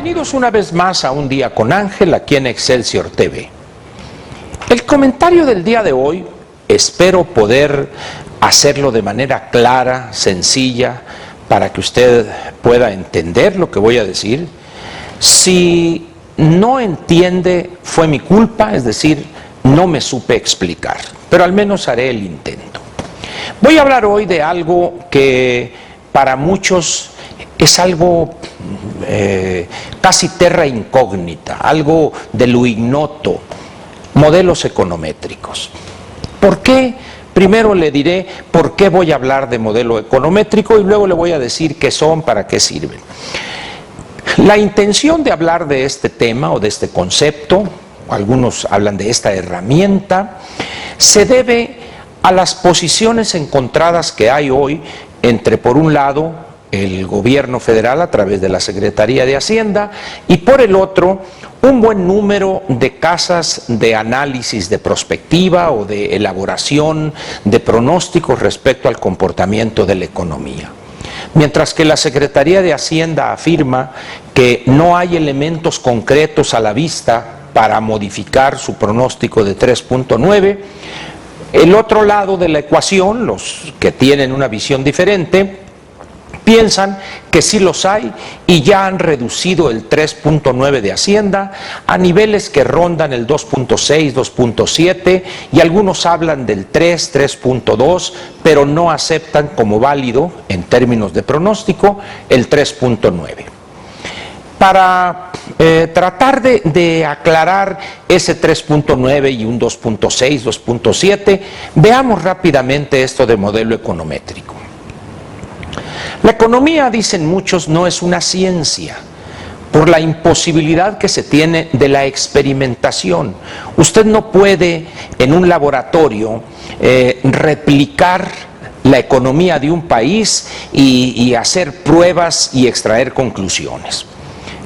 Bienvenidos una vez más a Un Día con Ángel aquí en Excelsior TV. El comentario del día de hoy espero poder hacerlo de manera clara, sencilla, para que usted pueda entender lo que voy a decir. Si no entiende, fue mi culpa, es decir, no me supe explicar, pero al menos haré el intento. Voy a hablar hoy de algo que para muchos es algo casi terra incógnita, algo de lo ignoto, modelos econométricos. ¿Por qué? Primero le diré por qué voy a hablar de modelo econométrico y luego le voy a decir qué son, para qué sirven. La intención de hablar de este tema o de este concepto, algunos hablan de esta herramienta, se debe a las posiciones encontradas que hay hoy entre, por un lado, el gobierno federal a través de la Secretaría de Hacienda y por el otro, un buen número de casas de análisis de prospectiva o de elaboración de pronósticos respecto al comportamiento de la economía. Mientras que la Secretaría de Hacienda afirma que no hay elementos concretos a la vista para modificar su pronóstico de 3.9, el otro lado de la ecuación, los que tienen una visión diferente, piensan que sí los hay y ya han reducido el 3.9 de Hacienda a niveles que rondan el 2.6, 2.7 y algunos hablan del 3, 3.2, pero no aceptan como válido en términos de pronóstico el 3.9. Para tratar de aclarar ese 3.9 y un 2.6, 2.7, veamos rápidamente esto de modelo econométrico. La economía, dicen muchos, no es una ciencia, por la imposibilidad que se tiene de la experimentación. Usted no puede en un laboratorio replicar la economía de un país y hacer pruebas y extraer conclusiones.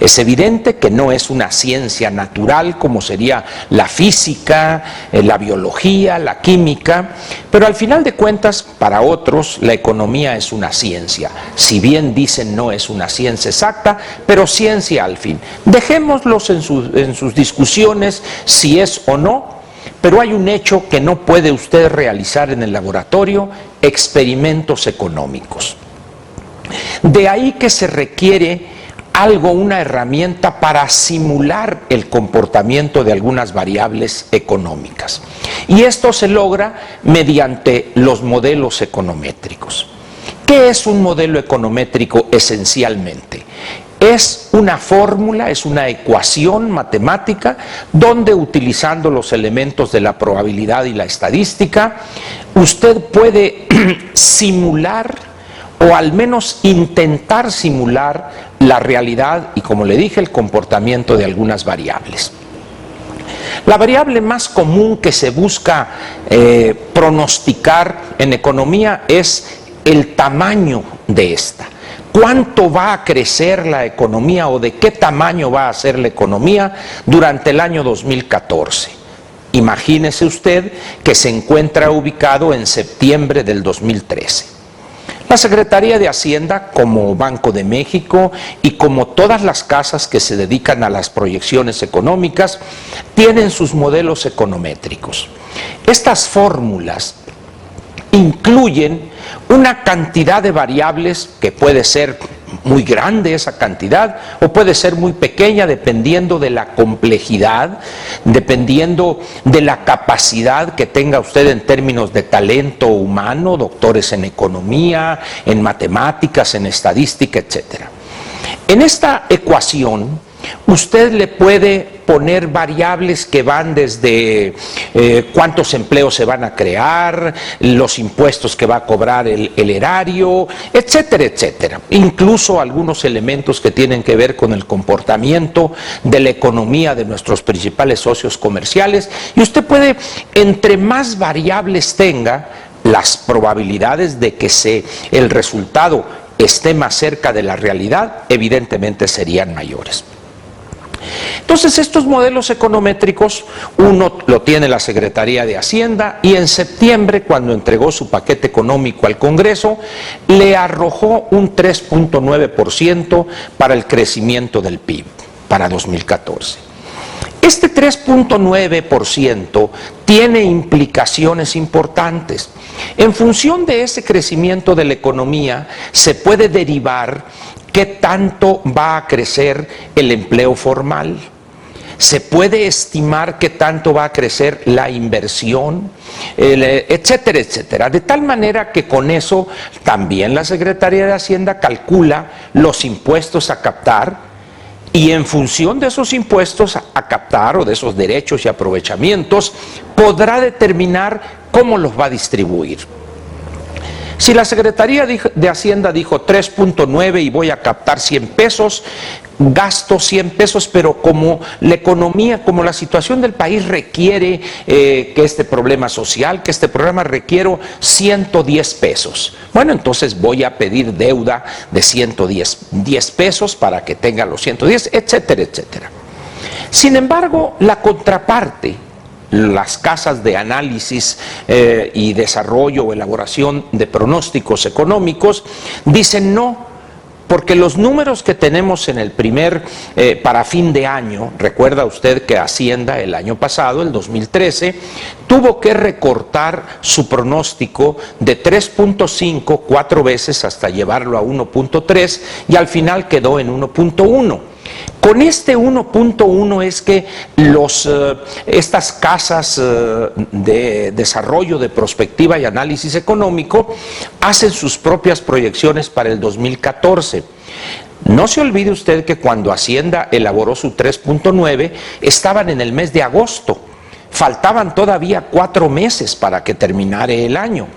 Es evidente que no es una ciencia natural como sería la física, la biología, la química, pero al final de cuentas, para otros, la economía es una ciencia. Si bien dicen no es una ciencia exacta, pero ciencia al fin. Dejémoslos en sus discusiones si es o no, pero hay un hecho que no puede usted realizar en el laboratorio: experimentos económicos. De ahí que se requiere una herramienta para simular el comportamiento de algunas variables económicas. Y esto se logra mediante los modelos econométricos. ¿Qué es un modelo econométrico esencialmente? Es una fórmula, es una ecuación matemática donde, utilizando los elementos de la probabilidad y la estadística, usted puede simular o al menos intentar simular la realidad y, como le dije, el comportamiento de algunas variables. La variable más común que se busca pronosticar en economía es el tamaño de esta. ¿Cuánto va a crecer la economía o de qué tamaño va a ser la economía durante el año 2014? Imagínese usted que se encuentra ubicado en septiembre del 2013. La Secretaría de Hacienda, como Banco de México y como todas las casas que se dedican a las proyecciones económicas, tienen sus modelos econométricos. Estas fórmulas incluyen una cantidad de variables que puede ser muy grande esa cantidad o puede ser muy pequeña dependiendo de la complejidad, dependiendo de la capacidad que tenga usted en términos de talento humano, doctores en economía, en matemáticas, en estadística, etc. En esta ecuación usted le puede poner variables que van desde cuántos empleos se van a crear, los impuestos que va a cobrar el erario, etcétera, etcétera. Incluso algunos elementos que tienen que ver con el comportamiento de la economía de nuestros principales socios comerciales. Y usted puede, entre más variables tenga, las probabilidades de que el resultado esté más cerca de la realidad, evidentemente serían mayores. Entonces, estos modelos econométricos, uno lo tiene la Secretaría de Hacienda y en septiembre, cuando entregó su paquete económico al Congreso, le arrojó un 3.9% para el crecimiento del PIB. para 2014. Este 3.9% tiene implicaciones importantes. En función de ese crecimiento de la economía, se puede derivar qué tanto va a crecer el empleo formal. Se puede estimar qué tanto va a crecer la inversión, etcétera, etcétera. De tal manera que con eso también la Secretaría de Hacienda calcula los impuestos a captar, y en función de esos impuestos a captar o de esos derechos y aprovechamientos podrá determinar cómo los va a distribuir. Si la Secretaría de Hacienda dijo 3.9 y voy a captar 100 pesos, gasto 100 pesos, pero como la economía, como la situación del país requiere que este problema social, que este programa requiere 110 pesos. Bueno, entonces voy a pedir deuda de 110 pesos para que tenga los 110, etcétera, etcétera. Sin embargo, la contraparte, las casas de análisis y desarrollo o elaboración de pronósticos económicos dicen no, porque los números que tenemos en el para fin de año, recuerda usted que Hacienda el año pasado, el 2013, tuvo que recortar su pronóstico de 3.5 4 veces hasta llevarlo a 1.3 y al final quedó en 1.1. Con este 1.1 es que estas casas de desarrollo de prospectiva y análisis económico hacen sus propias proyecciones para el 2014. No se olvide usted que cuando Hacienda elaboró su 3.9 estaban en el mes de agosto. Faltaban todavía 4 meses para que terminara el año.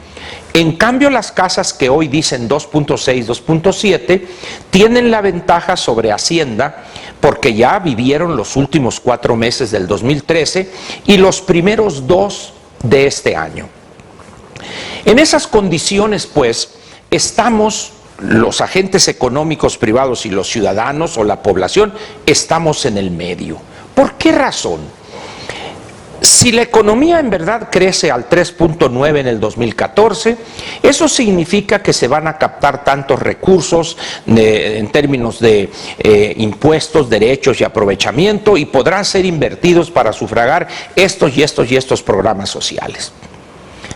En cambio, las casas que hoy dicen 2.6, 2.7, tienen la ventaja sobre Hacienda porque ya vivieron los últimos 4 meses del 2013 y los primeros 2 de este año. En esas condiciones, pues, estamos los agentes económicos privados y los ciudadanos o la población, estamos en el medio. ¿Por qué razón? Si la economía en verdad crece al 3.9 en el 2014, eso significa que se van a captar tantos recursos en términos de impuestos, derechos y aprovechamiento y podrán ser invertidos para sufragar estos y estos y estos programas sociales.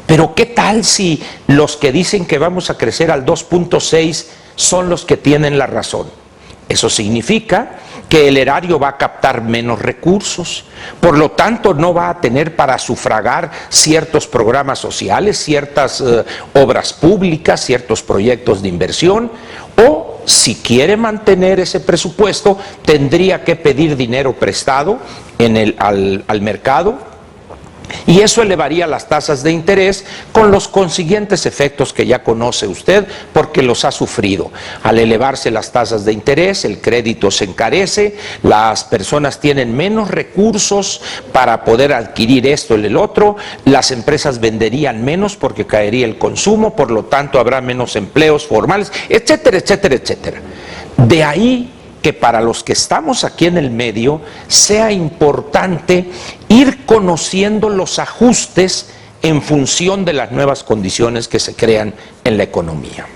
Pero ¿qué tal si los que dicen que vamos a crecer al 2.6 son los que tienen la razón? Eso significa que el erario va a captar menos recursos, por lo tanto no va a tener para sufragar ciertos programas sociales, ciertas obras públicas, ciertos proyectos de inversión, o si quiere mantener ese presupuesto tendría que pedir dinero prestado al mercado. Y eso elevaría las tasas de interés con los consiguientes efectos que ya conoce usted porque los ha sufrido. Al elevarse las tasas de interés, el crédito se encarece, las personas tienen menos recursos para poder adquirir esto y el otro, las empresas venderían menos porque caería el consumo, por lo tanto habrá menos empleos formales, etcétera, etcétera, etcétera. De ahí que para los que estamos aquí en el medio sea importante ir conociendo los ajustes en función de las nuevas condiciones que se crean en la economía.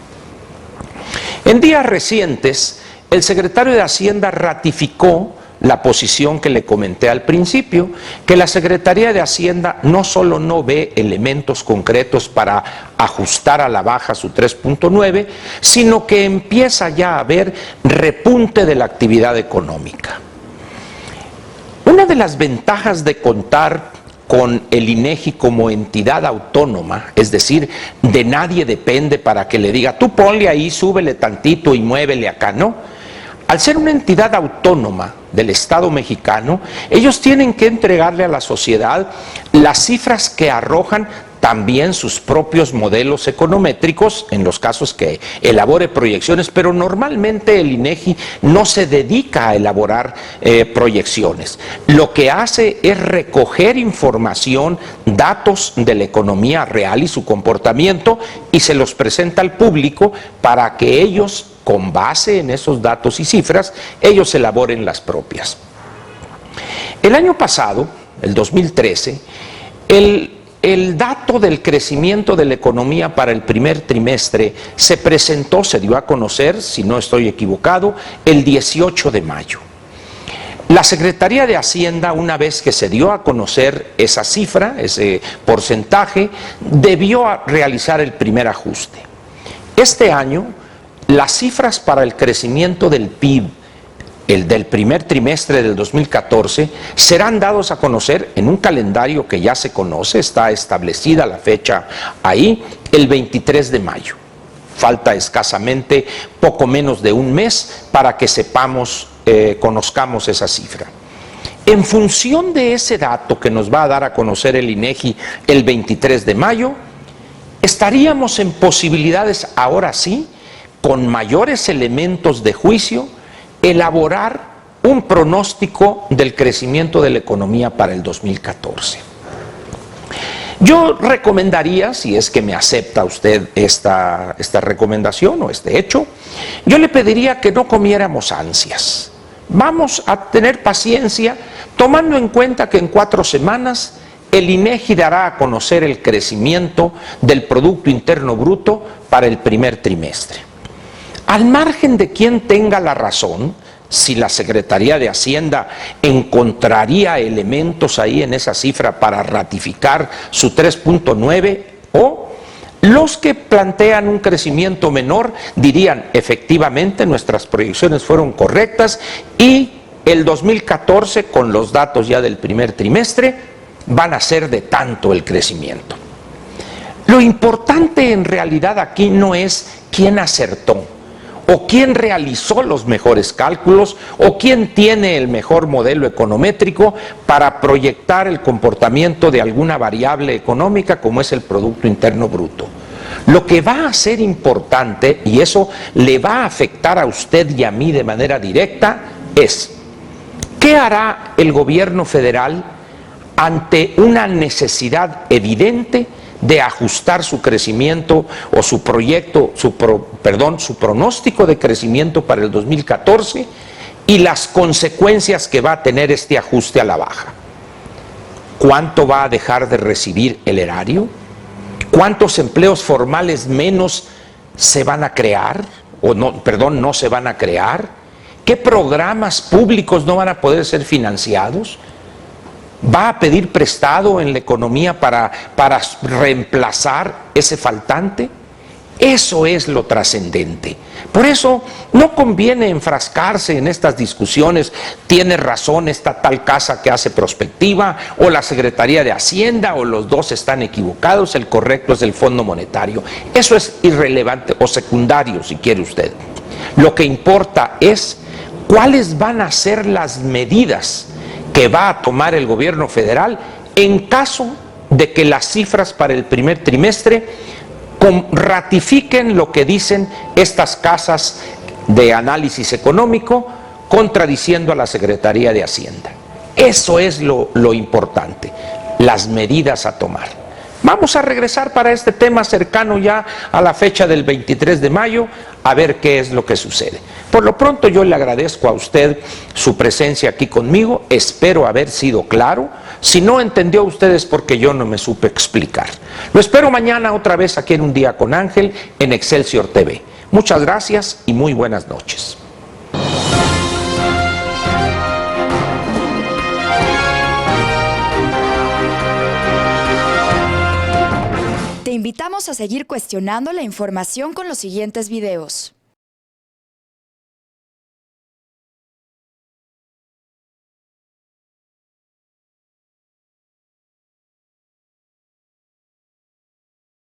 En días recientes, el secretario de Hacienda ratificó la posición que le comenté al principio, que la Secretaría de Hacienda no solo no ve elementos concretos para ajustar a la baja su 3.9, sino que empieza ya a haber repunte de la actividad económica. Una de las ventajas de contar con el INEGI como entidad autónoma, es decir, de nadie depende para que le diga, tú ponle ahí, súbele tantito y muévele acá, no. Al ser una entidad autónoma del Estado mexicano, ellos tienen que entregarle a la sociedad las cifras que arrojan también sus propios modelos econométricos, en los casos que elabore proyecciones, pero normalmente el INEGI no se dedica a elaborar proyecciones. Lo que hace es recoger información, datos de la economía real y su comportamiento, y se los presenta al público para que ellos, con base en esos datos y cifras, ellos elaboren las propias. El año pasado, el 2013, el dato del crecimiento de la economía para el primer trimestre se presentó, se dio a conocer, si no estoy equivocado, el 18 de mayo. La Secretaría de Hacienda, una vez que se dio a conocer esa cifra, ese porcentaje, debió realizar el primer ajuste. Este año, las cifras para el crecimiento del PIB, el del primer trimestre del 2014, serán dados a conocer en un calendario que ya se conoce, está establecida la fecha ahí, el 23 de mayo. Falta escasamente poco menos de un mes para que conozcamos esa cifra. En función de ese dato que nos va a dar a conocer el INEGI el 23 de mayo, estaríamos en posibilidades, ahora sí, con mayores elementos de juicio, elaborar un pronóstico del crecimiento de la economía para el 2014. Yo recomendaría, si es que me acepta usted esta recomendación o este hecho, yo le pediría que no comiéramos ansias. Vamos a tener paciencia, tomando en cuenta que en 4 semanas el INEGI dará a conocer el crecimiento del Producto Interno Bruto para el primer trimestre. Al margen de quien tenga la razón, si la Secretaría de Hacienda encontraría elementos ahí en esa cifra para ratificar su 3.9, o los que plantean un crecimiento menor dirían efectivamente nuestras proyecciones fueron correctas y el 2014 con los datos ya del primer trimestre van a ser de tanto el crecimiento. Lo importante en realidad aquí no es quién acertó, o quién realizó los mejores cálculos, o quién tiene el mejor modelo econométrico para proyectar el comportamiento de alguna variable económica como es el Producto Interno Bruto. Lo que va a ser importante, y eso le va a afectar a usted y a mí de manera directa, es ¿qué hará el gobierno federal ante una necesidad evidente de ajustar su crecimiento o su pronóstico de crecimiento para el 2014 y las consecuencias que va a tener este ajuste a la baja? ¿Cuánto va a dejar de recibir el erario? ¿Cuántos empleos formales menos se van a crear? No se van a crear. ¿Qué programas públicos no van a poder ser financiados? ¿Va a pedir prestado en la economía para reemplazar ese faltante? Eso es lo trascendente. Por eso no conviene enfrascarse en estas discusiones, tiene razón esta tal casa que hace prospectiva, o la Secretaría de Hacienda, o los dos están equivocados, el correcto es el Fondo Monetario. Eso es irrelevante o secundario si quiere usted. Lo que importa es cuáles van a ser las medidas que va a tomar el gobierno federal en caso de que las cifras para el primer trimestre ratifiquen lo que dicen estas casas de análisis económico, contradiciendo a la Secretaría de Hacienda. Eso es lo importante, las medidas a tomar. Vamos a regresar para este tema cercano ya a la fecha del 23 de mayo, a ver qué es lo que sucede. Por lo pronto yo le agradezco a usted su presencia aquí conmigo, espero haber sido claro. Si no entendió usted es porque yo no me supe explicar. Lo espero mañana otra vez aquí en Un Día con Ángel en Excelsior TV. Muchas gracias y muy buenas noches. Te invitamos a seguir cuestionando la información con los siguientes videos.